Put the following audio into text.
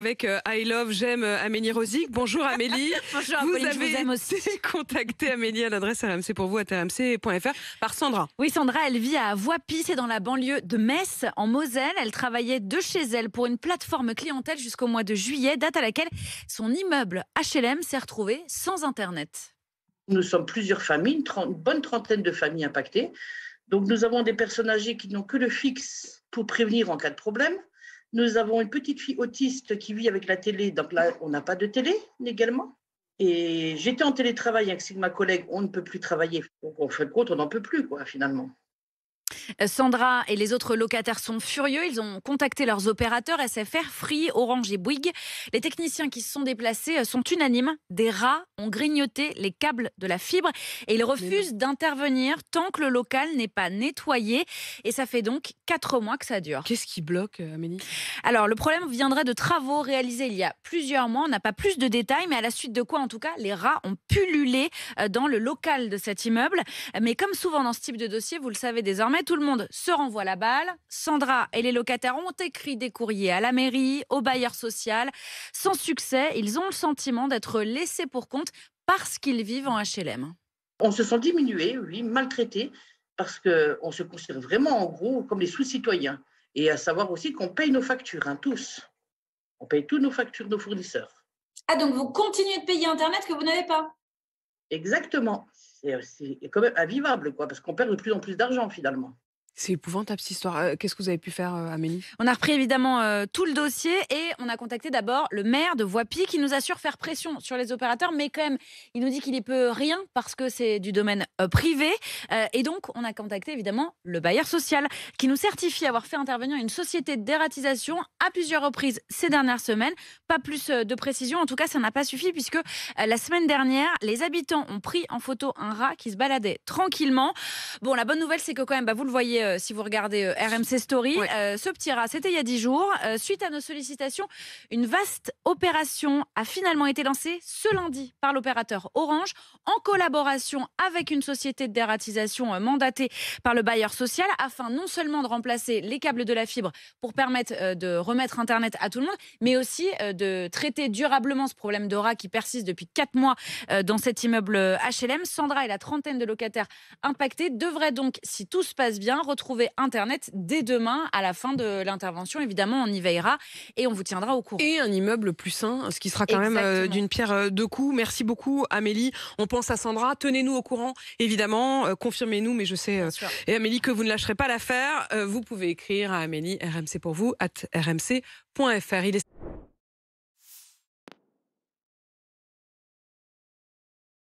Avec I Love, j'aime Amélie Rosic. Bonjour Amélie. Bonjour, Vous Apolline, je avez vous aime aussi. été contactée, Amélie, à l'adresse RMC pour vous, rmc.fr, par Sandra. Oui, Sandra, elle vit à Voipy, c'est dans la banlieue de Metz, en Moselle. Elle travaillait de chez elle pour une plateforme clientèle jusqu'au mois de juillet, date à laquelle son immeuble HLM s'est retrouvé sans Internet. Nous sommes plusieurs familles, une bonne trentaine de familles impactées. Donc nous avons des personnes âgées qui n'ont que le fixe pour prévenir en cas de problème. Nous avons une petite fille autiste qui vit avec la télé, donc là on n'a pas de télé légalement. Et j'étais en télétravail avec ma collègue, on ne peut plus travailler. Donc en fin de compte, on n'en peut plus finalement. Sandra et les autres locataires sont furieux. Ils ont contacté leurs opérateurs SFR, Free, Orange et Bouygues. Les techniciens qui se sont déplacés sont unanimes. Des rats ont grignoté les câbles de la fibre et ils refusent d'intervenir tant que le local n'est pas nettoyé. Et ça fait donc 4 mois que ça dure. Qu'est-ce qui bloque, Amélie? Alors, le problème viendrait de travaux réalisés il y a plusieurs mois. On n'a pas plus de détails, mais à la suite de quoi, en tout cas, les rats ont pullulé dans le local de cet immeuble. Mais comme souvent dans ce type de dossier, vous le savez désormais, tout le monde se renvoie la balle. Sandra et les locataires ont écrit des courriers à la mairie, au bailleur social. Sans succès, ils ont le sentiment d'être laissés pour compte parce qu'ils vivent en HLM. On se sent diminués, oui, maltraités, parce qu'on se considère vraiment en gros comme les sous-citoyens. Et à savoir aussi qu'on paye nos factures, tous. On paye toutes nos factures, nos fournisseurs. Ah, donc vous continuez de payer Internet que vous n'avez pas? Exactement. C'est quand même invivable, parce qu'on perd de plus en plus d'argent finalement. C'est épouvantable cette histoire. Qu'est-ce que vous avez pu faire, Amélie? On a repris évidemment tout le dossier et on a contacté d'abord le maire de Voipy qui nous assure faire pression sur les opérateurs, mais quand même, il nous dit qu'il n'y peut rien parce que c'est du domaine privé. Et donc, on a contacté évidemment le bailleur social qui nous certifie avoir fait intervenir une société de dératisation à plusieurs reprises ces dernières semaines. Pas plus de précision, en tout cas, ça n'a pas suffi puisque la semaine dernière, les habitants ont pris en photo un rat qui se baladait tranquillement. Bon, la bonne nouvelle, c'est que quand même, vous le voyez si vous regardez RMC Story, ce petit rat, c'était il y a 10 jours. Suite à nos sollicitations, une vaste opération a finalement été lancée ce lundi par l'opérateur Orange en collaboration avec une société de dératisation mandatée par le bailleur social afin non seulement de remplacer les câbles de la fibre pour permettre de remettre Internet à tout le monde, mais aussi de traiter durablement ce problème de rat qui persiste depuis 4 mois dans cet immeuble HLM. Sandra et la trentaine de locataires impactés devraient donc, si tout se passe bien, retrouver Internet dès demain à la fin de l'intervention. Évidemment, on y veillera et on vous tiendra au courant. Et un immeuble plus sain, ce qui sera quand même d'une pierre deux coups. Merci beaucoup, Amélie. On pense à Sandra. Tenez-nous au courant, évidemment. Confirmez-nous, mais je sais, et Amélie, que vous ne lâcherez pas l'affaire. Vous pouvez écrire à Amélie, RMC pour vous, @rmc.fr.